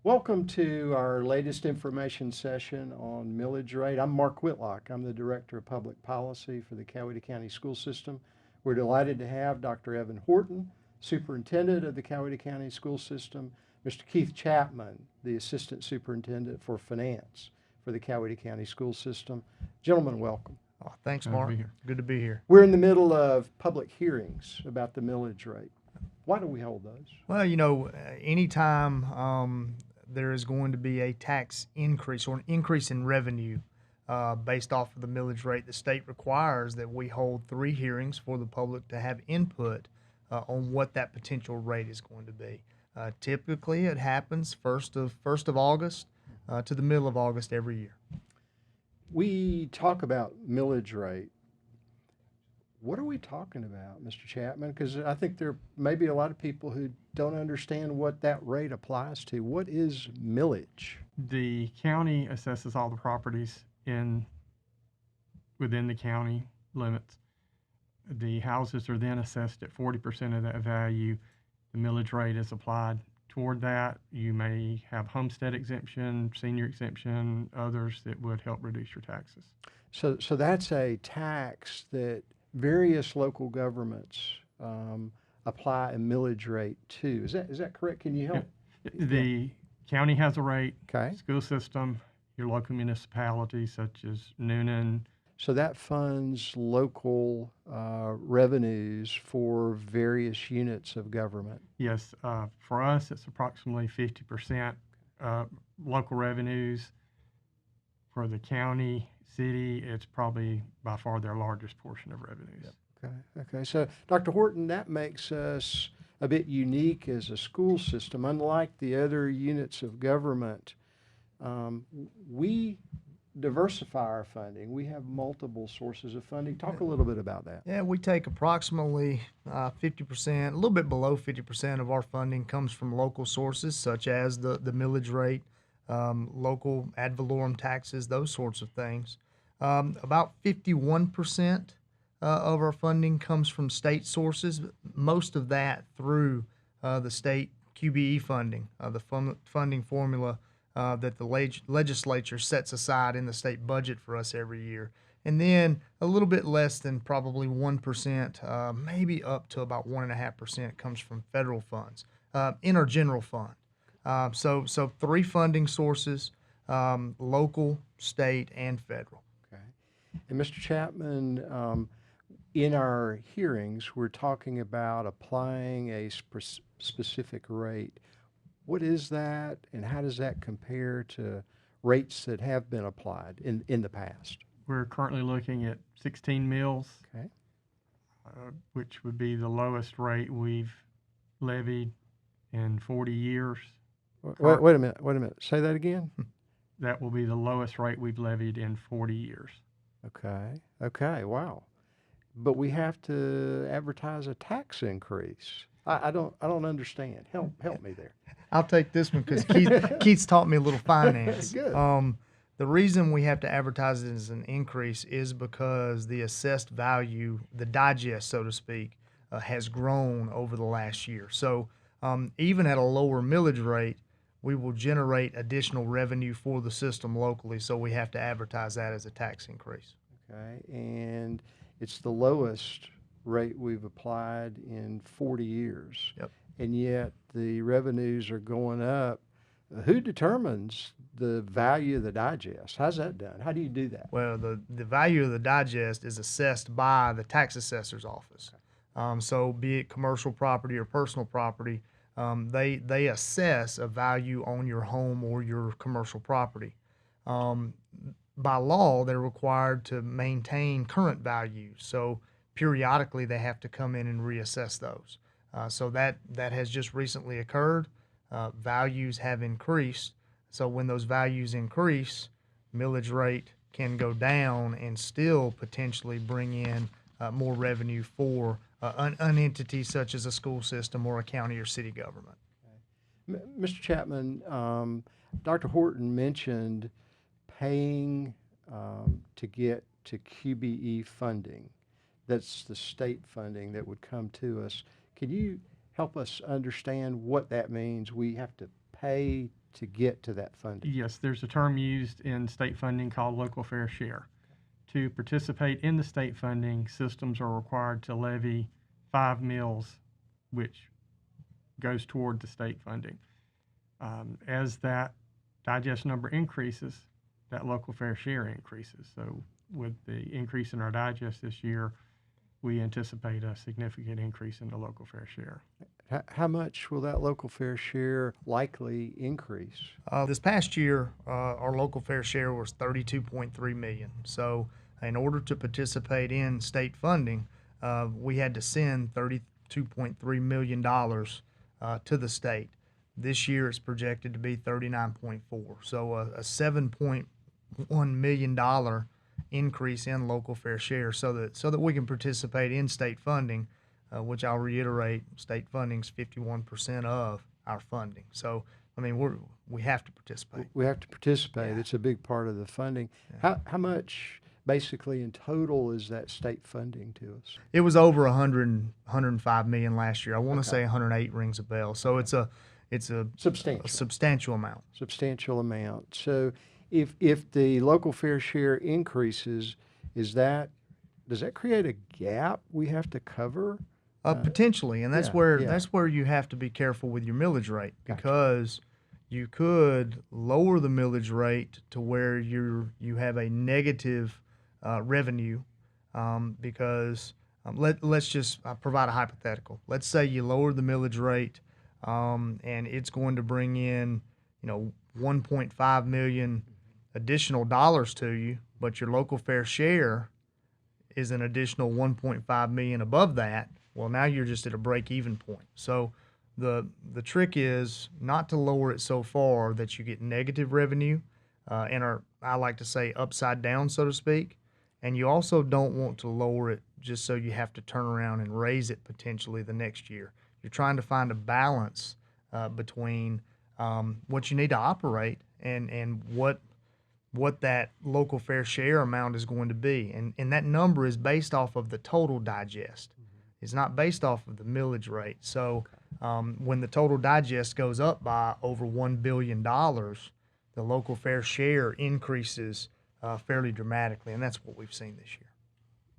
Welcome to our latest information session on millage rate. I'm Mark Whitlock. I'm the Director of Public Policy for the Coweta County School System. We're delighted to have Dr. Evan Horton, Superintendent of the Coweta County School System, Mr. Keith Chapman, the Assistant Superintendent for Finance for the Coweta County School System. Gentlemen, welcome. Oh, thanks, Glad to Mark. be here. Good to be here. We're in the middle of public hearings about the millage rate. Why do we hold those? Well, anytime there is going to be a tax increase or an increase in revenue based off of the millage rate, the state requires that we hold 3 hearings for the public to have input on what that potential rate is going to be. Typically, it happens first of August to the middle of August every year. We talk about millage rate. What are we talking about, Mr. Chapman? Because I think there may be a lot of people who don't understand what that rate applies to. What is millage? The county assesses all the properties within the county limits. The houses are then assessed at 40% of that value. The millage rate is applied toward that. You may have homestead exemption, senior exemption, others that would help reduce your taxes. So that's a tax that various local governments apply a millage rate to. Is that correct? Can you help? The county has a rate. Okay. School system, your local municipalities such as Noonan. So that funds local revenues for various units of government. Yes, for us, it's approximately 50% local revenues. For the county, city, it's probably by far their largest portion of revenues. Yep. Okay. So, Dr. Horton, that makes us a bit unique as a school system. Unlike the other units of government, we diversify our funding. We have multiple sources of funding. Talk a little bit about that. Yeah, we take approximately 50%, a little bit below 50% of our funding comes from local sources such as the millage rate, local ad valorem taxes, those sorts of things. About 51% of our funding comes from state sources, most of that through the state QBE funding, the funding formula that the legislature sets aside in the state budget for us every year. And then a little bit less than probably 1%, maybe up to about 1.5% comes from federal funds in our general fund. So 3 funding sources, local, state, and federal. Okay. And Mr. Chapman, in our hearings, we're talking about applying a specific rate. What is that, and how does that compare to rates that have been applied in the past? We're currently looking at 16 mills, Okay. which would be the lowest rate we've levied in 40 years. Wait a minute. Say that again. That will be the lowest rate we've levied in 40 years. Okay. Wow. But we have to advertise a tax increase. I don't understand. Help me there. I'll take this one because Keith's taught me a little finance. Good. The reason we have to advertise it as an increase is because the assessed value, the digest, so to speak, has grown over the last year. So even at a lower millage rate, we will generate additional revenue for the system locally. So we have to advertise that as a tax increase. Okay. And it's the lowest rate we've applied in 40 years. Yep. And yet the revenues are going up. Who determines the value of the digest? How's that done? How do you do that? Well, the value of the digest is assessed by the tax assessor's office. So be it commercial property or personal property, they assess a value on your home or your commercial property. By law, they're required to maintain current values. So periodically they have to come in and reassess those. So that has just recently occurred. Values have increased. So when those values increase, millage rate can go down and still potentially bring in more revenue for an entity such as a school system or a county or city government. Mr. Chapman, Dr. Horton mentioned paying to get to QBE funding. That's the state funding that would come to us. Can you help us understand what that means? We have to pay to get to that funding? Yes, there's a term used in state funding called local fair share. To participate in the state funding, systems are required to levy 5 mills, which goes toward the state funding. As that digest number increases, that local fair share increases. So with the increase in our digest this year, we anticipate a significant increase in the local fair share. How much will that local fair share likely increase? This past year, our local fair share was 32.3 million. So in order to participate in state funding, we had to send $32.3 million to the state. This year it's projected to be 39.4. So a $7.1 million increase in local fair share so that we can participate in state funding, which I'll reiterate, state funding is 51% of our funding. So, I mean, we have to participate. We have to participate. Yeah. It's a big part of the funding. Yeah. How much basically in total is that state funding to us? It was over 105 million last year. I want to Okay. say 108 rings a bell. So it's a Substantial. substantial amount. Substantial amount. So if the local fair share increases, does that create a gap we have to cover? Potentially, and that's yeah. that's where you have to be careful with your millage rate, Gotcha. because you could lower the millage rate to where you have a negative revenue, because let's just provide a hypothetical. Let's say you lower the millage rate, and it's going to bring in 1.5 million additional dollars to you, but your local fair share is an additional 1.5 million above that. Well, now you're just at a break-even point. So the trick is not to lower it so far that you get negative revenue, and I like to say upside down, so to speak. And you also don't want to lower it just so you have to turn around and raise it potentially the next year. You're trying to find a balance between what you need to operate and what that local fair share amount is going to be. And that number is based off of the total digest. It's not based off of the millage rate. So when the total digest goes up by over $1 billion, the local fair share increases fairly dramatically, and that's what we've seen this year.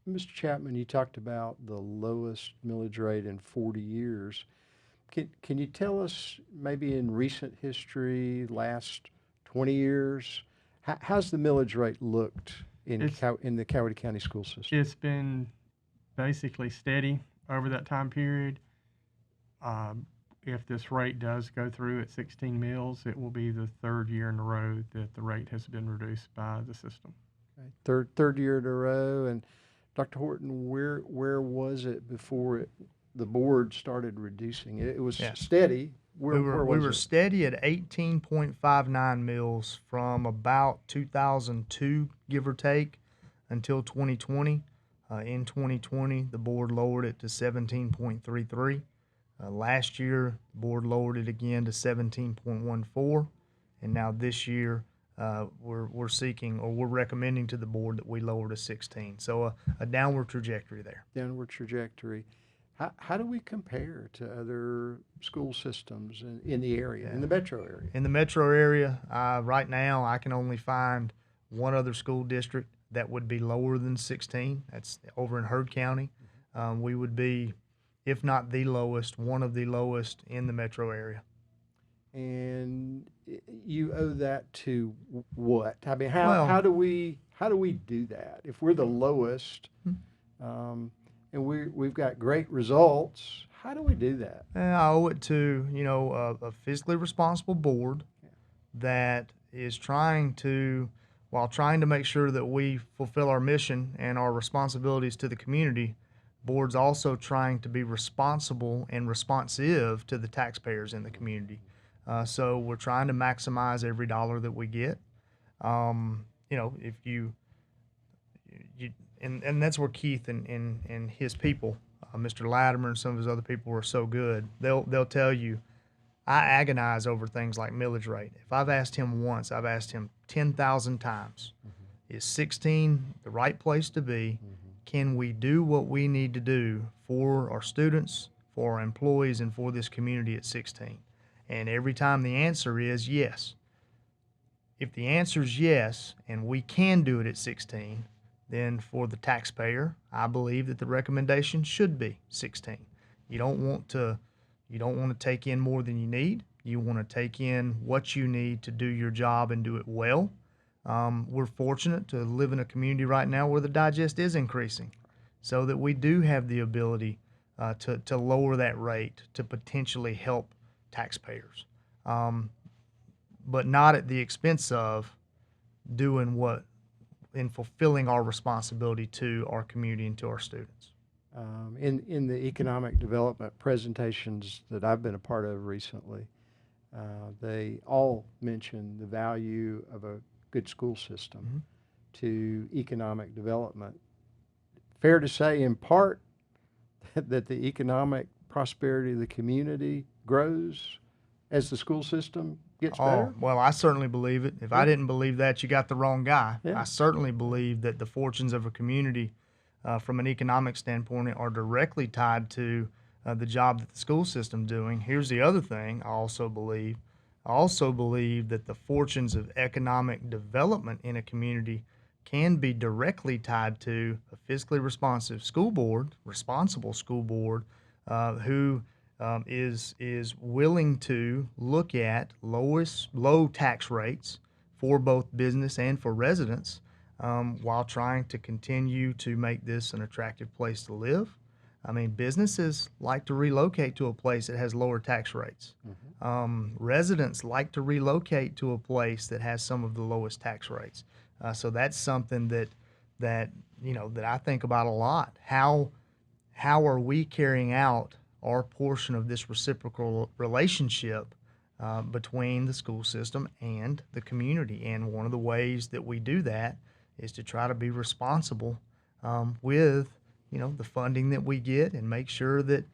Mr. Chapman, you talked about the lowest millage rate in 40 years. Can you tell us, maybe in recent history, last 20 years, how's the millage rate looked in the Coweta County school system? It's been basically steady over that time period. If this rate does go through at 16 mills, it will be the third year in a row that the rate has been reduced by the system. Okay. Third year in a row. And Dr. Horton, where was it before the board started reducing it? It was steady. Where we were it? steady at 18.59 mills from about 2002, give or take, until 2020. In 2020, the board lowered it to 17.33. Last year, the board lowered it again to 17.14, and now this year, we're seeking, or we're recommending to the board that we lower to 16. So a downward trajectory there. Downward trajectory. How do we compare to other school systems in the area, in the metro area? In the metro area, right now, I can only find one other school district that would be lower than 16. That's over in Heard County. We would be, if not the lowest, one of the lowest in the metro area. And you owe that to what? I mean, how do we do that if we're the lowest, and we've got great results? How do we do that? I owe it to a fiscally responsible board that is trying to, while trying to make sure that we fulfill our mission and our responsibilities to the community, board's also trying to be responsible and responsive to the taxpayers in the community. So we're trying to maximize every dollar that we get. If you and that's where Keith and his people, Mr. Latimer and some of his other people are so good. They'll tell you, I agonize over things like millage rate. If I've asked him once, I've asked him 10,000 times, is 16 the right place to be? Can we do what we need to do for our students, for our employees, and for this community at 16? And every time the answer is yes. If the answer is yes, and we can do it at 16, then for the taxpayer, I believe that the recommendation should be 16. You don't want to take in more than you need. You want to take in what you need to do your job and do it well. We're fortunate to live in a community right now where the digest is increasing, so that we do have the ability to lower that rate to potentially help taxpayers, but not at the expense of doing what in fulfilling our responsibility to our community and to our students. In the economic development presentations that I've been a part of recently, they all mention the value of a good school system to economic development. Fair to say, in part, that the economic prosperity of the community grows as the school system gets better? Oh, well, I certainly believe it. If I didn't believe that, you got the wrong guy. Yeah. I certainly believe that the fortunes of a community, from an economic standpoint, are directly tied to the job that the school system's doing. Here's the other thing I also believe. I also believe that the fortunes of economic development in a community can be directly tied to a fiscally responsible school board, who is willing to look at low tax rates for both business and for residents, while trying to continue to make this an attractive place to live. I mean, businesses like to relocate to a place that has lower tax rates. Residents like to relocate to a place that has some of the lowest tax rates. So that's something that I think about a lot. How are we carrying out our portion of this reciprocal relationship between the school system and the community? And one of the ways that we do that is to try to be responsible with the funding that we get, and make sure that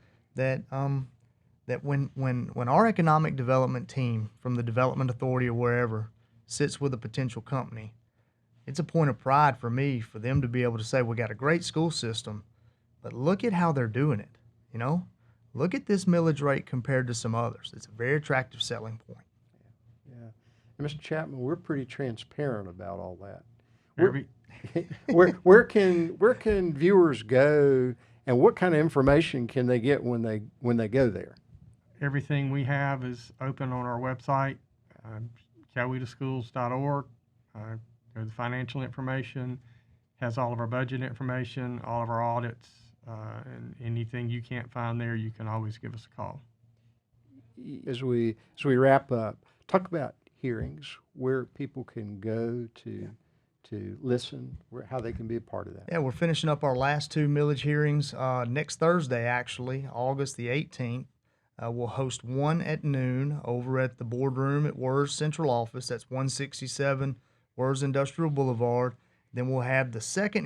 when our economic development team from the development authority or wherever sits with a potential company, it's a point of pride for me for them to be able to say, we got a great school system, but look at how they're doing it. Look at this millage rate compared to some others. It's a very attractive selling point. Yeah. And Mr. Chapman, we're pretty transparent about all that. Where can viewers go, and what kind of information can they get when they go there? Everything we have is open on our website, cowetaschools.org. Go to the financial information, has all of our budget information, all of our audits, and anything you can't find there, you can always give us a call. As we wrap up, talk about hearings, where people can go to listen, how they can be a part of that. Yeah, we're finishing up our last two millage hearings next Thursday, actually, August the 18th. We'll host one at noon over at the boardroom at WERS Central Office. That's 167 WERS Industrial Boulevard. Then we'll have the third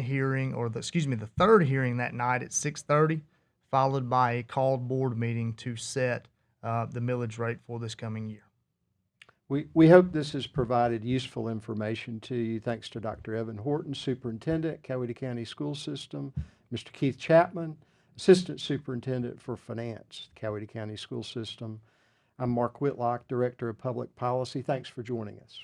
hearing that night at 6:30, followed by a called board meeting to set the millage rate for this coming year. We hope this has provided useful information to you. Thanks to Dr. Evan Horton, Superintendent, Coweta County School System, Mr. Keith Chapman, Assistant Superintendent for Finance, Coweta County School System. I'm Mark Whitlock, Director of Public Policy. Thanks for joining us.